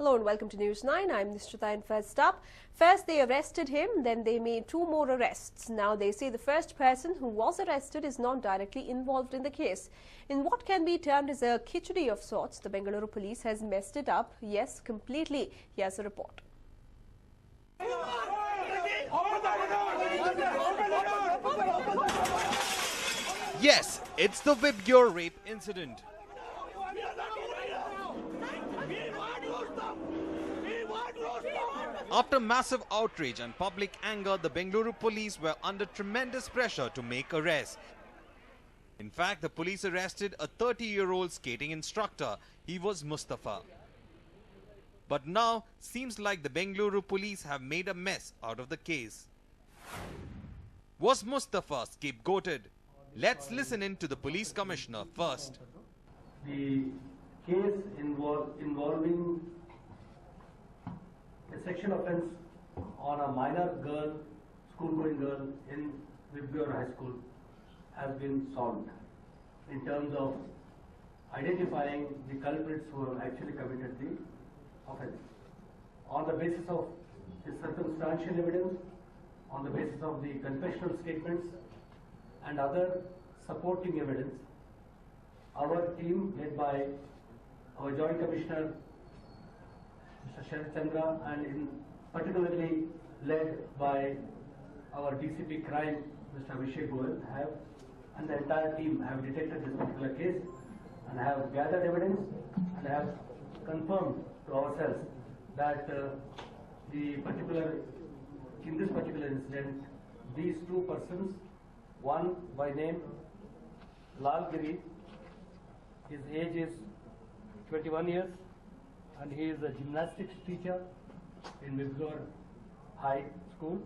Hello and welcome to News 9. I'm Nishrita, and first up, first they arrested him, then they made 2 more arrests. Now they say the first person who was arrested is not directly involved in the case. In what can be termed as a khichdi of sorts, the Bengaluru police has messed it up. Yes, completely. Here's a report. Yes, it's the Vibgyor rape incident. After massive outrage and public anger, the Bengaluru police were under tremendous pressure to make arrests. In fact, the police arrested a 30-year-old skating instructor. He was Mustafa. But now, seems like the Bengaluru police have made a mess out of the case. Was Mustafa scapegoated? Let's listen in to the police commissioner first. The case involving a sexual offence on a minor girl, school-going girl in Vibgyor High School has been solved in terms of identifying the culprits who have actually committed the offence. On the basis of the circumstantial evidence, on the basis of the confessional statements and other supporting evidence, our team led by our Joint Commissioner Mr. Sharat Chandra and particularly led by our DCP Crime Mr. Abhishek Goel and the entire team have detected this particular case and have gathered evidence and have confirmed to ourselves that in this particular incident, these 2 persons, one by name Lal Giri, his age is 21 years and he is a gymnastics teacher in Vibgyor High School,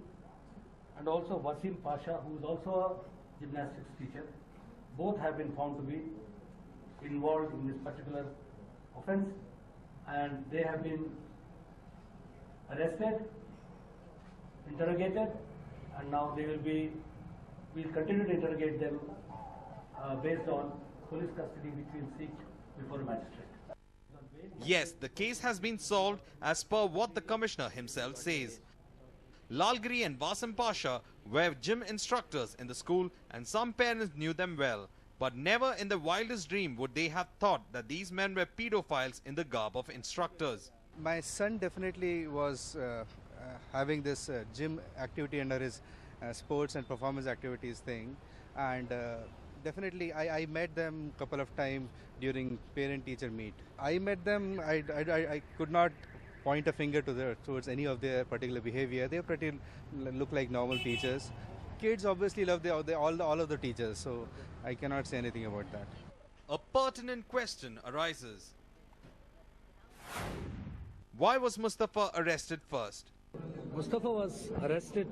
and also Wasim Pasha, who is also a gymnastics teacher. Both have been found to be involved in this particular offence and they have been arrested, interrogated, and now we'll continue to interrogate them based on police custody which we'll seek before a magistrate. Yes, the case has been solved as per what the commissioner himself says. Lalgiri and Wasim Pasha were gym instructors in the school and some parents knew them well. But never in the wildest dream would they have thought that these men were pedophiles in the garb of instructors. My son definitely was having this gym activity under his sports and performance activities thing, and definitely I met them a couple of times during parent-teacher meet. I met them, I could not point a finger towards any of their particular behavior. They look like normal teachers. Kids obviously love all of the teachers, so I cannot say anything about that. A pertinent question arises. Why was Mustafa arrested first? Mustafa was arrested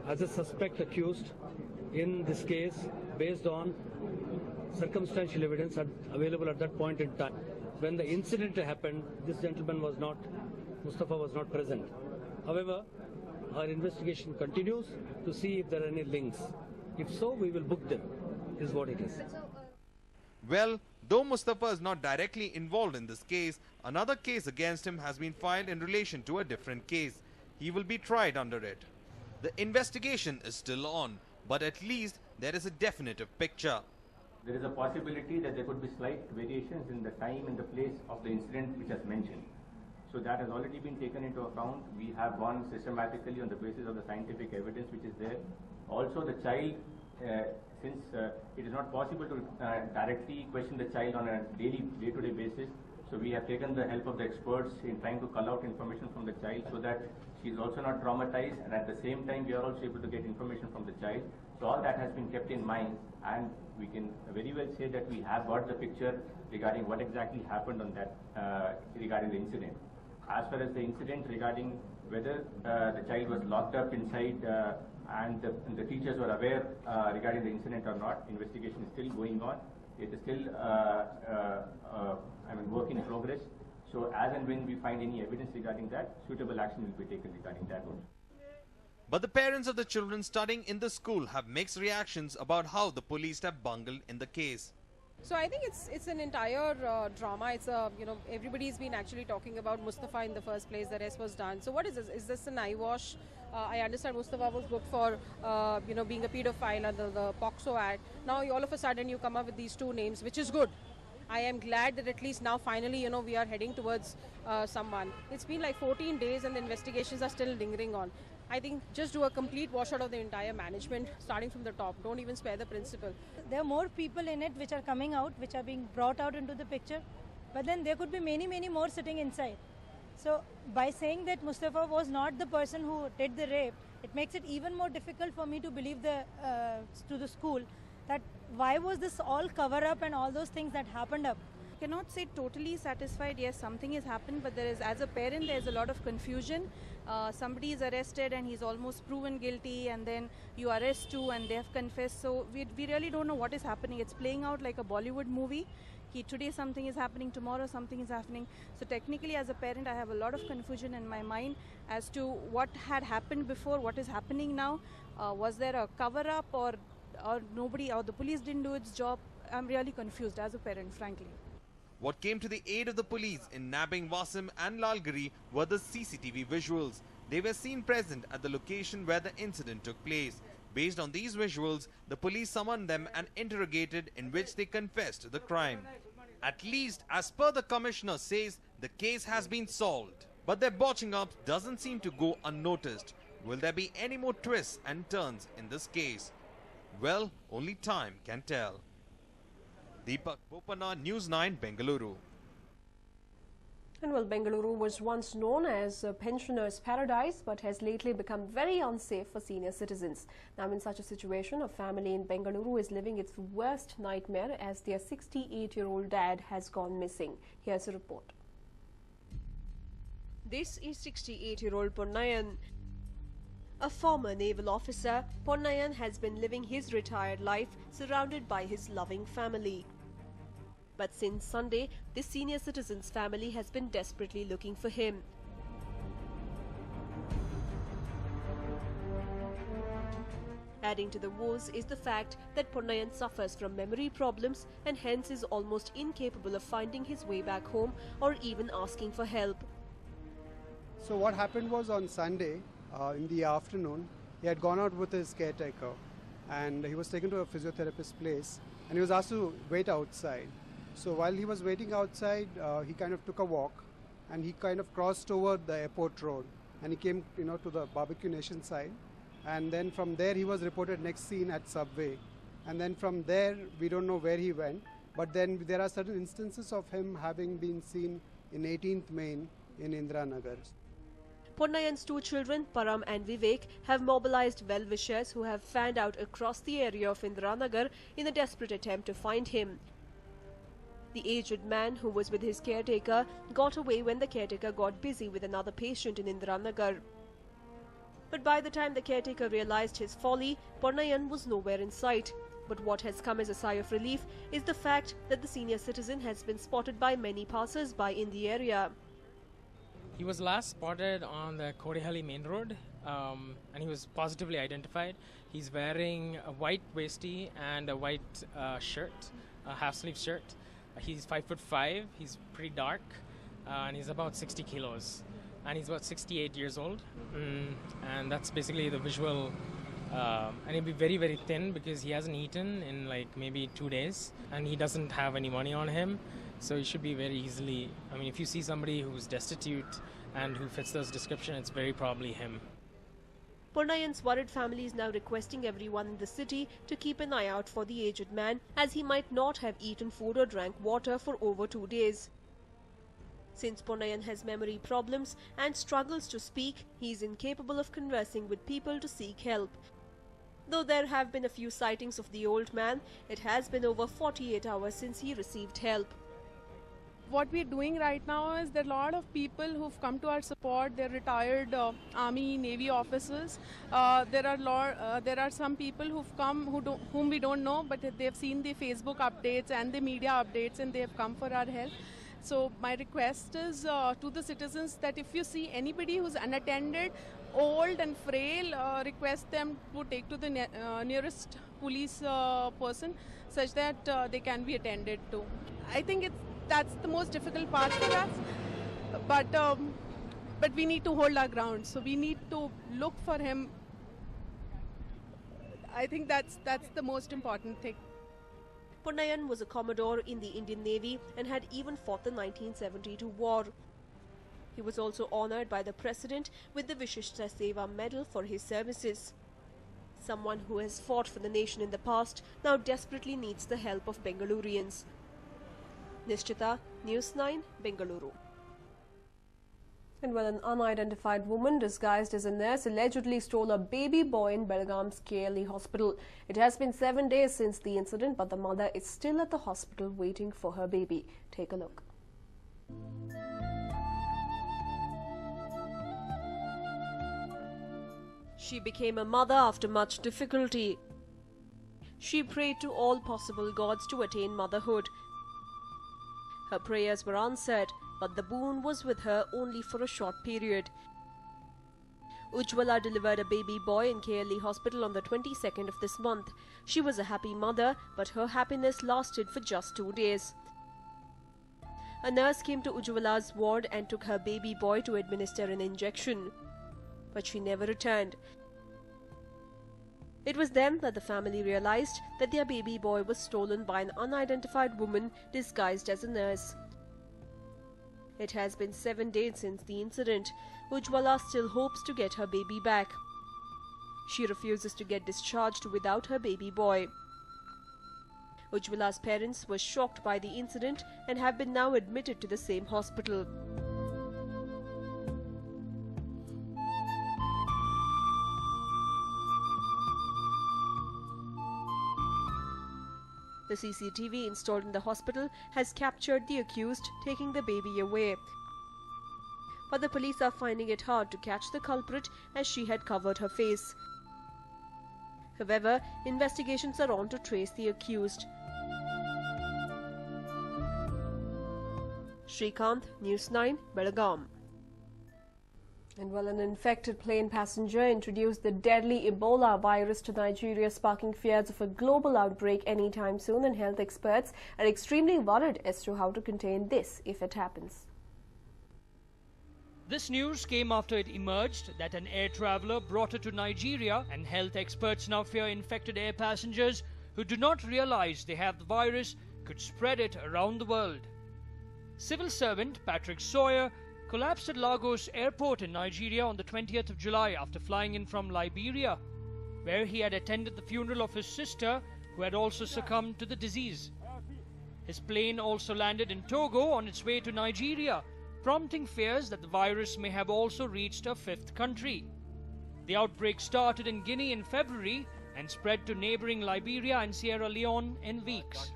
as a suspect accused in this case based on circumstantial evidence available at that point in time. When the incident happened, this gentleman Mustafa was not present. However, our investigation continues to see if there are any links. If so, we will book them, is what it is. Well, though Mustafa is not directly involved in this case, another case against him has been filed in relation to a different case. He will be tried under it. The investigation is still on, but at least there is a definitive picture. There is a possibility that there could be slight variations in the time and the place of the incident which has mentioned. So that has already been taken into account. We have gone systematically on the basis of the scientific evidence which is there. Also the child, since it is not possible to directly question the child on a day-to-day basis, so we have taken the help of the experts in trying to cull out information from the child so that she is also not traumatized, and at the same time we are also able to get information from the child. So all that has been kept in mind, and we can very well say that we have got the picture regarding what exactly happened on that regarding the incident. As far as the incident regarding whether the child was locked up inside and the teachers were aware regarding the incident or not, investigation is still going on. It is still work in progress. So as and when we find any evidence regarding that, suitable action will be taken regarding that also. But the parents of the children studying in the school have mixed reactions about how the police have bungled in the case. So I think it's an entire drama. It's a everybody's been actually talking about Mustafa in the first place. The rest was done. So what is this? Is this an eyewash? I understand Mustafa was booked for being a pedophile under the POCSO Act. Now all of a sudden you come up with these two names, which is good. I am glad that at least now finally we are heading towards someone. It's been like 14 days and the investigations are still lingering on. I think just do a complete washout of the entire management, starting from the top. Don't even spare the principal. There are more people in it which are coming out, which are being brought out into the picture. But then there could be many, many more sitting inside. So by saying that Mustafa was not the person who did the rape, it makes it even more difficult for me to believe to the school that why was this all cover up and all those things that happened up. Cannot say totally satisfied. Yes, something has happened, but there is, as a parent, there is a lot of confusion. Somebody is arrested and he's almost proven guilty, and then you arrest too and they have confessed. So we really don't know what is happening. It's playing out like a Bollywood movie. Today something is happening, tomorrow something is happening. So technically, as a parent, I have a lot of confusion in my mind as to what had happened before, what is happening now. Was there a cover up, or nobody, or the police didn't do its job? I'm really confused as a parent, frankly. What came to the aid of the police in nabbing Wasim and Lalgiri were the CCTV visuals. They were seen present at the location where the incident took place. Based on these visuals, the police summoned them and interrogated, in which they confessed the crime. At least, as per the commissioner says, the case has been solved. But their botching up doesn't seem to go unnoticed. Will there be any more twists and turns in this case? Well, only time can tell. Deepak Bopana, News 9, Bengaluru. And well, Bengaluru was once known as a pensioner's paradise, but has lately become very unsafe for senior citizens. Now, in such a situation, a family in Bengaluru is living its worst nightmare as their 68-year-old dad has gone missing. Here's a report. This is 68-year-old Ponnayan. A former naval officer, Ponnayan has been living his retired life surrounded by his loving family. But since Sunday, this senior citizen's family has been desperately looking for him. Adding to the woes is the fact that Ponnayan suffers from memory problems and hence is almost incapable of finding his way back home or even asking for help. So what happened was on Sunday, in the afternoon, he had gone out with his caretaker and he was taken to a physiotherapist's place and he was asked to wait outside. So while he was waiting outside, he kind of took a walk and he kind of crossed over the airport road and he came to the Barbecue Nation side, and then from there he was reported next seen at Subway, and then from there we don't know where he went, but then there are certain instances of him having been seen in 18th Main in Indiranagar. Ponnayan's two children, Param and Vivek, have mobilized well-wishers who have fanned out across the area of Indiranagar in a desperate attempt to find him. The aged man who was with his caretaker got away when the caretaker got busy with another patient in Indiranagar. But by the time the caretaker realized his folly, Ponnayan was nowhere in sight. But what has come as a sigh of relief is the fact that the senior citizen has been spotted by many passers-by in the area. He was last spotted on the Kodehalli main road, and he was positively identified. He's wearing a white waistie and a white shirt, a half-sleeve shirt. He's 5'5", he's pretty dark, and he's about 60 kilos. And he's about 68 years old. And that's basically the visual. And he'll be very, very thin because he hasn't eaten in like maybe 2 days. And he doesn't have any money on him. So he should be very easily, if you see somebody who's destitute and who fits this description, it's very probably him. Ponnayan's worried family is now requesting everyone in the city to keep an eye out for the aged man, as he might not have eaten food or drank water for over 2 days. Since Ponnayan has memory problems and struggles to speak, he is incapable of conversing with people to seek help. Though there have been a few sightings of the old man, it has been over 48 hours since he received help. What we're doing right now is there are a lot of people who've come to our support. They're retired Army, Navy officers. There are some people who've come whom we don't know, but they've seen the Facebook updates and the media updates, and they've come for our help. So my request is to the citizens that if you see anybody who's unattended, old and frail, request them to take to the nearest police person such that they can be attended to. I think that's the most difficult part for us, but we need to hold our ground. So we need to look for him. I think that's the most important thing. Ponnayan was a commodore in the Indian Navy and had even fought the 1972 war. He was also honoured by the President with the Vishishta Seva Medal for his services. Someone who has fought for the nation in the past now desperately needs the help of Bengalurians. Nishchita, News9, Bengaluru. And well, an unidentified woman disguised as a nurse allegedly stole a baby boy in Belgaum's KLE hospital. It has been 7 days since the incident, but the mother is still at the hospital waiting for her baby. Take a look. She became a mother after much difficulty. She prayed to all possible gods to attain motherhood. Her prayers were answered, but the boon was with her only for a short period. Ujjwala delivered a baby boy in KLE hospital on the 22nd of this month. She was a happy mother, but her happiness lasted for just 2 days. A nurse came to Ujjwala's ward and took her baby boy to administer an injection, but she never returned. It was then that the family realized that their baby boy was stolen by an unidentified woman disguised as a nurse. It has been 7 days since the incident. Ujjwala still hopes to get her baby back. She refuses to get discharged without her baby boy. Ujjwala's parents were shocked by the incident and have been now admitted to the same hospital. The CCTV installed in the hospital has captured the accused taking the baby away. But the police are finding it hard to catch the culprit as she had covered her face. However, investigations are on to trace the accused. Srikanth, News9, Belgaum. And well, an infected plane passenger introduced the deadly Ebola virus to Nigeria, sparking fears of a global outbreak anytime soon, and health experts are extremely worried as to how to contain this if it happens. This news came after it emerged that an air traveller brought it to Nigeria, and health experts now fear infected air passengers who do not realize they have the virus could spread it around the world. Civil servant Patrick Sawyer collapsed at Lagos airport in Nigeria on the 20th of July after flying in from Liberia, where he had attended the funeral of his sister who had also succumbed to the disease. His plane also landed in Togo on its way to Nigeria, prompting fears that the virus may have also reached a fifth country. The outbreak started in Guinea in February and spread to neighboring Liberia and Sierra Leone in weeks.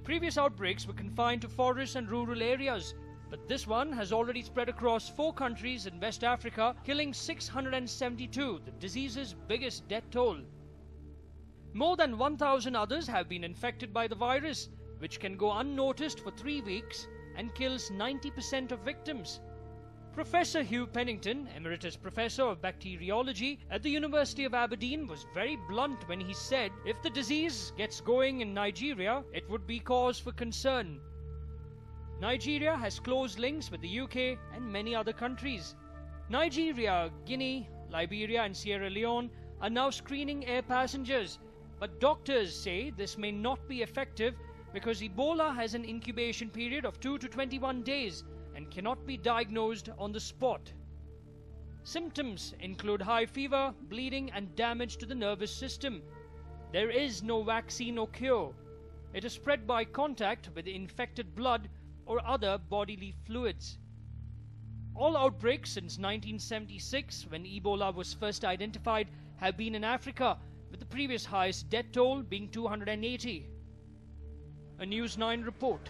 Previous outbreaks were confined to forests and rural areas, but this one has already spread across 4 countries in West Africa, killing 672, the disease's biggest death toll. More than 1,000 others have been infected by the virus, which can go unnoticed for 3 weeks and kills 90% of victims. Professor Hugh Pennington, Emeritus Professor of Bacteriology at the University of Aberdeen, was very blunt when he said if the disease gets going in Nigeria, it would be cause for concern. Nigeria has close links with the UK and many other countries. Nigeria, Guinea, Liberia and Sierra Leone are now screening air passengers, but doctors say this may not be effective because Ebola has an incubation period of 2 to 21 days and cannot be diagnosed on the spot. Symptoms include high fever, bleeding and damage to the nervous system. There is no vaccine or cure. It is spread by contact with infected blood or other bodily fluids. All outbreaks since 1976, when Ebola was first identified, have been in Africa, with the previous highest death toll being 280. A News9 report.